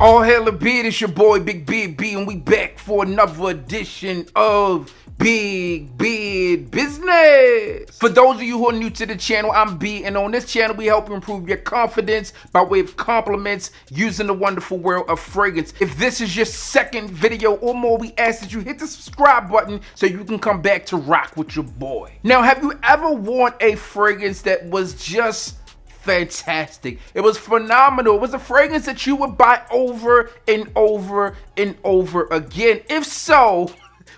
All hail the beard, it's your boy Big Beard B, and we back for another edition of Big Beard Business. For those of you who are new to the channel, I'm B, and on this channel we help you improve your confidence by way of compliments using the wonderful world of fragrance. If this is your second video or more, we ask that you hit the subscribe button so you can come back to rock with your boy. Now, have you ever worn a fragrance that was just fantastic? It was phenomenal. It was a fragrance that you would buy over and over and over again. If so,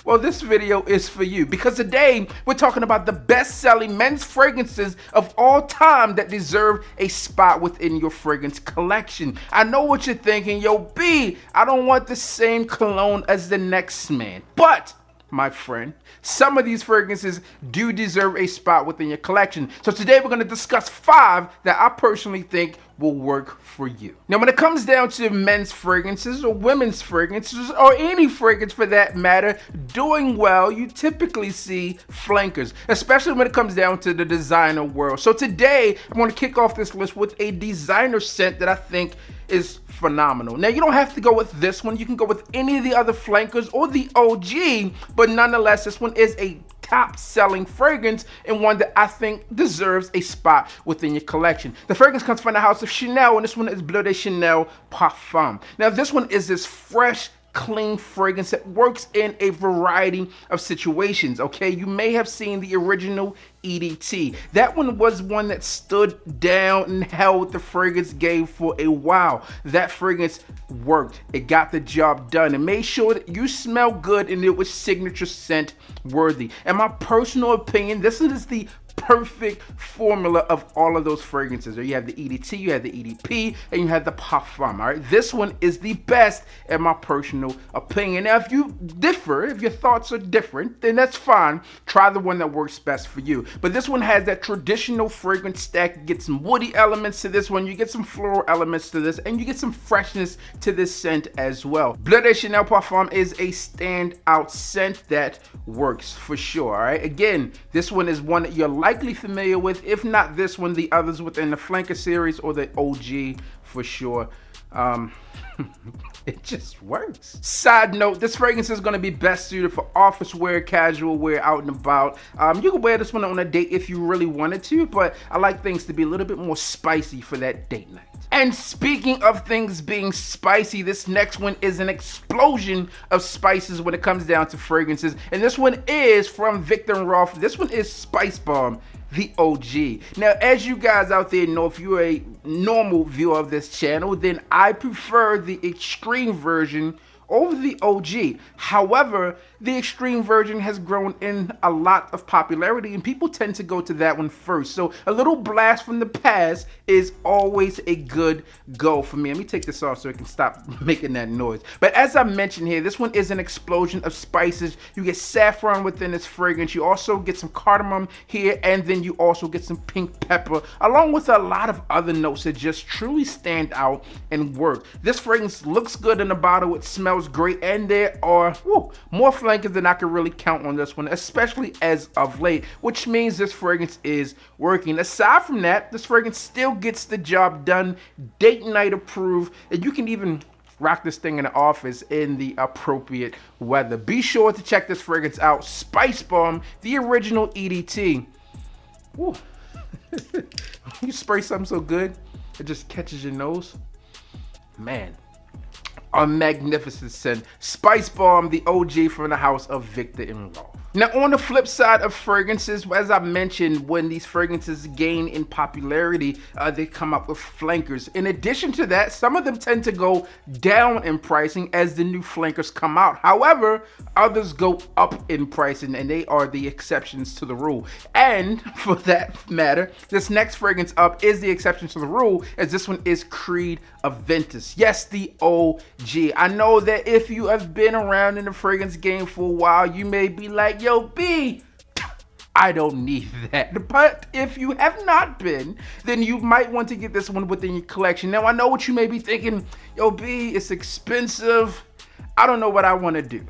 well, this video is for you, because today we're talking about the best-selling men's fragrances of all time that deserve a spot within your fragrance collection. I know what you're thinking, yo, B, I don't want the same cologne as the next man. But my friend, some of these fragrances do deserve a spot within your collection. So today we're going to discuss 5 that I personally think will work for you. Now, when it comes down to men's fragrances or women's fragrances or any fragrance for that matter doing well, you typically see flankers, especially when it comes down to the designer world. So today I'm going to kick off this list with a designer scent that I think is phenomenal. Now, you don't have to go with this one. You can go with any of the other flankers or the OG, but nonetheless, this one is a top-selling fragrance and one that I think deserves a spot within your collection. The fragrance comes from the house of Chanel, and this one is Bleu de Chanel Parfum. Now, this one is this fresh, clean fragrance that works in a variety of situations, okay? You may have seen the original EDT. That one was one that stood down and held the fragrance game for a while. That fragrance worked. It got the job done and made sure that you smell good, and it was signature scent worthy. In my personal opinion, this is the perfect formula of all of those fragrances. You have the EDT, you have the EDP, and you have the Parfum. All right, this one is the best in my personal opinion. Now, if you differ, if your thoughts are different, then that's fine. Try the one that works best for you. But this one has that traditional fragrance stack. You get some woody elements to this one, you get some floral elements to this, and you get some freshness to this scent as well. Bleu de Chanel Parfum is a standout scent that works for sure. All right, again, this one is one that you're likely familiar with. If not this one, the others within the flanker series or the OG for sure. It just works. Side note, this fragrance is going to be best suited for office wear, casual wear, out and about. You can wear this one on a date if you really wanted to, but I like things to be a little bit more spicy for that date night. And speaking of things being spicy, this next one is an explosion of spices when it comes down to fragrances. And this one is from Viktor & Rolf. This one is Spice Bomb, the OG. Now, as you guys out there know, if you're a normal viewer of this channel, then I prefer the extreme version over the OG. However, the extreme version has grown in a lot of popularity, and people tend to go to that one first. So a little blast from the past is always a good go for me. Let me take this off so it can stop making that noise. But as I mentioned here, this one is an explosion of spices. You get saffron within this fragrance. You also get some cardamom here, and then you also get some pink pepper, along with a lot of other notes that just truly stand out and work. This fragrance looks good in the bottle. It smells great, and there are more flankers than I can really count on this one, especially as of late, which means this fragrance is working. Aside from that, this fragrance still gets the job done, date night approved, and you can even rock this thing in the office in the appropriate weather. Be sure to check this fragrance out, Spice Bomb, the original EDT. Woo. You spray something so good, it just catches your nose. Man, a magnificent scent. Spice Bomb, the OG from the house of Viktor & Rolf. Now, on the flip side of fragrances, as I mentioned, when these fragrances gain in popularity, they come up with flankers. In addition to that, some of them tend to go down in pricing as the new flankers come out. However, others go up in pricing, and they are the exceptions to the rule. And for that matter, this next fragrance up is the exception to the rule, as this one is Creed Aventis. Yes, the OG. I know that if you have been around in the fragrance game for a while, you may be like, yo, B, I don't need that. But if you have not been, then you might want to get this one within your collection. Now, I know what you may be thinking, yo, B, it's expensive. I don't know what I want to do.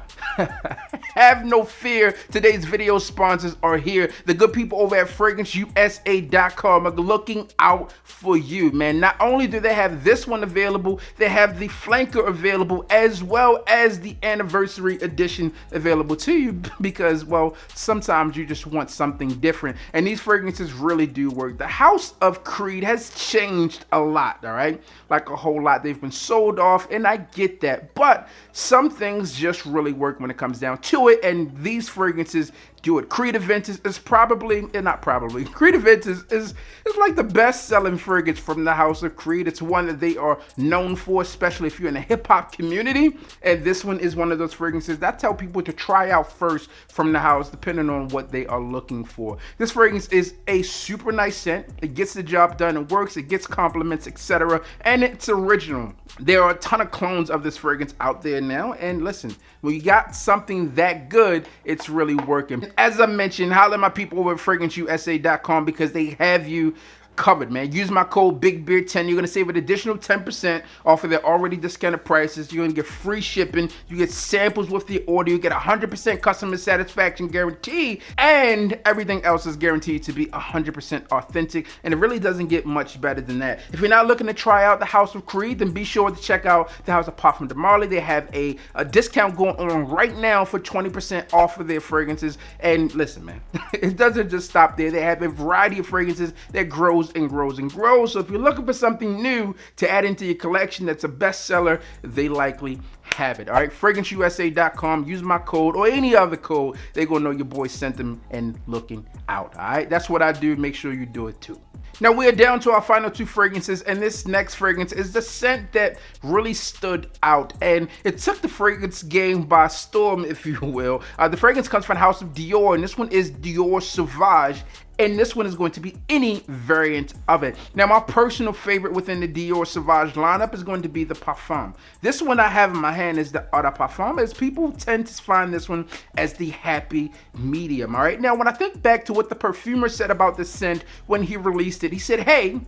Have no fear. Today's video sponsors are here. The good people over at FRAGRANCEUSA.com are looking out for you, man. Not only do they have this one available, they have the flanker available as well as the anniversary edition available to you because, well, sometimes you just want something different. And these fragrances really do work. The House of Creed has changed a lot, all right? Like a whole lot. They've been sold off, and I get that. But some things just really work when it comes down to it, and these fragrances do it. Creed Aventis is Creed Aventis is like the best-selling fragrance from the House of Creed. It's one that they are known for, especially if you're in the hip-hop community, and this one is one of those fragrances that I tell people to try out first from the house, depending on what they are looking for. This fragrance is a super nice scent. It gets the job done, it works, it gets compliments, etc., and it's original. There are a ton of clones of this fragrance out there now, and listen, when you got something that good, it's really working. As I mentioned, holler at my people over at FRAGRANCEUSA.com because they have you covered, man. Use my code BIGBEARD10. You're going to save an additional 10% off of their already discounted prices. You're going to get free shipping. You get samples with the order. You get 100% customer satisfaction guarantee, and everything else is guaranteed to be 100% authentic, and it really doesn't get much better than that. If you're not looking to try out the House of Creed, then be sure to check out the House of Parfum de Marly. They have a discount going on right now for 20% off of their fragrances. And listen, man, it doesn't just stop there. They have a variety of fragrances that grows and grows and grows. So if you're looking for something new to add into your collection that's a bestseller, they likely have it. All right, FRAGRANCEUSA.com. Use my code or any other code. They're gonna know your boy sent them and looking out. All right, that's what I do. Make sure you do it too. Now we are down to our final two fragrances, and this next fragrance is the scent that really stood out, and it took the fragrance game by storm, if you will. The fragrance comes from the House of Dior, and this one is Dior Sauvage. And this one is going to be any variant of it. Now, my personal favorite within the Dior Sauvage lineup is going to be the Parfum. This one I have in my hand is the Eau de Parfum, as people tend to find this one as the happy medium, all right? Now, when I think back to what the perfumer said about this scent when he released it, he said, hey,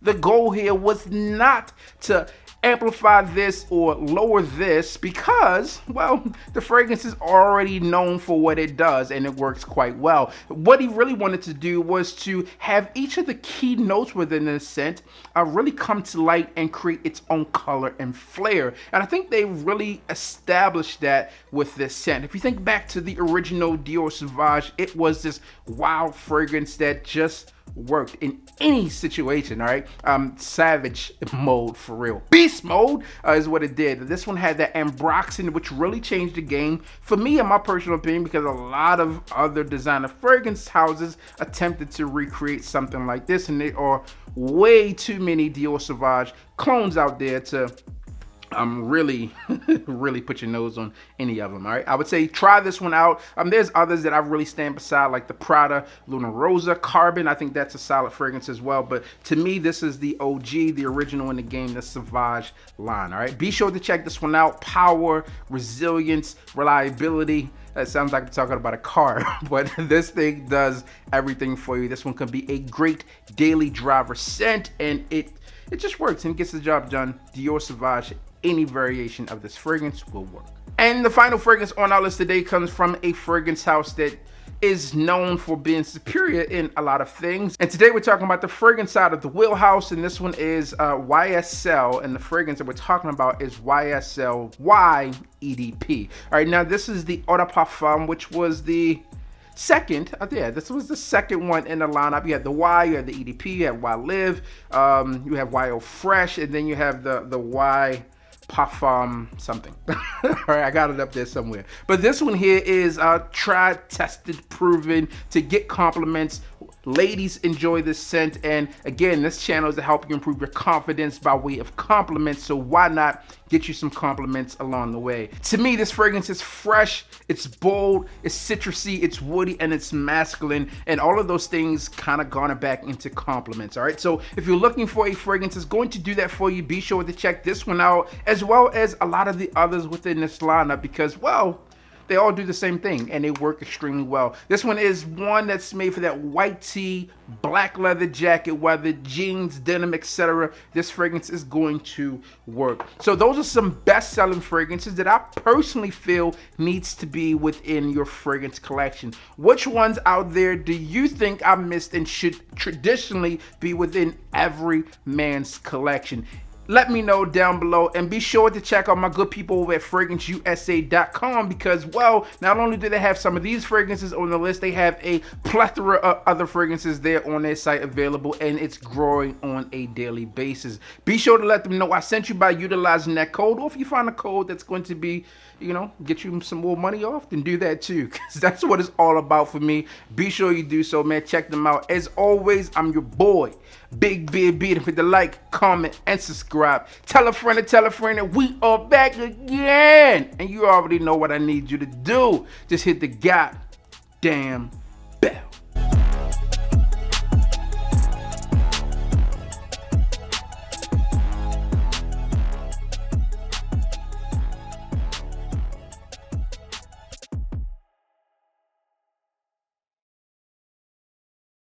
the goal here was not to amplify this or lower this because, well, the fragrance is already known for what it does and it works quite well. What he really wanted to do was to have each of the key notes within the scent really come to light and create its own color and flair. And I think they really established that with this scent. If you think back to the original Dior Sauvage, it was this wild fragrance that just worked in any situation, all right? Savage mode for real. Beast mode is what it did. This one had that ambroxan, which really changed the game for me, in my personal opinion, because a lot of other designer fragrance houses attempted to recreate something like this, and there are way too many Dior Sauvage clones out there to really put your nose on any of them. All right, I would say try this one out. There's others that I really stand beside, like the Prada Luna Rosa Carbon. I think that's a solid fragrance as well, but to me this is the OG, the original in the game, the Sauvage line. All right, be sure to check this one out. Power, resilience, reliability. That sounds like I'm talking about a car, but this thing does everything for you. This one can be a great daily driver scent, and it just works and gets the job done. Dior Sauvage, any variation of this fragrance will work. And the final fragrance on our list today comes from a fragrance house that is known for being superior in a lot of things. And today we're talking about the fragrance side of the wheelhouse, and this one is YSL, and the fragrance that we're talking about is YSL Y EDP. All right, now this is the Eau de Parfum, which was the second, this was the second one in the lineup. You had the Y, you had the EDP, you had Y Live, you have YO Fresh, and then you have the Y Parfum something. All right, I got it up there somewhere. But this one here is tried, tested, proven to get compliments. Ladies enjoy this scent, and again, this channel is to help you improve your confidence by way of compliments, so why not get you some compliments along the way. To me, this fragrance is fresh, it's bold, it's citrusy, it's woody, and it's masculine, and all of those things kind of garner back into compliments. All right, so if you're looking for a fragrance that's going to do that for you, be sure to check this one out, as well as a lot of the others within this lineup, because, well, they all do the same thing and they work extremely well. This one is one that's made for that white tee, black leather jacket, whether jeans, denim, etc. This fragrance is going to work. So those are some best-selling fragrances that I personally feel needs to be within your fragrance collection. Which ones out there do you think I missed and should traditionally be within every man's collection? Let me know down below, and be sure to check out my good people over at FRAGRANCEUSA.com because, well, not only do they have some of these fragrances on the list, they have a plethora of other fragrances there on their site available, and it's growing on a daily basis. Be sure to let them know I sent you by utilizing that code, or if you find a code that's going to be, you know, get you some more money off, then do that too, because that's what it's all about for me. Be sure you do so, man. Check them out. As always, I'm your boy, Big Beard Beat. Hit the like, comment, and subscribe. Tell a friend that we are back again. And you already know what I need you to do. Just hit the goddamn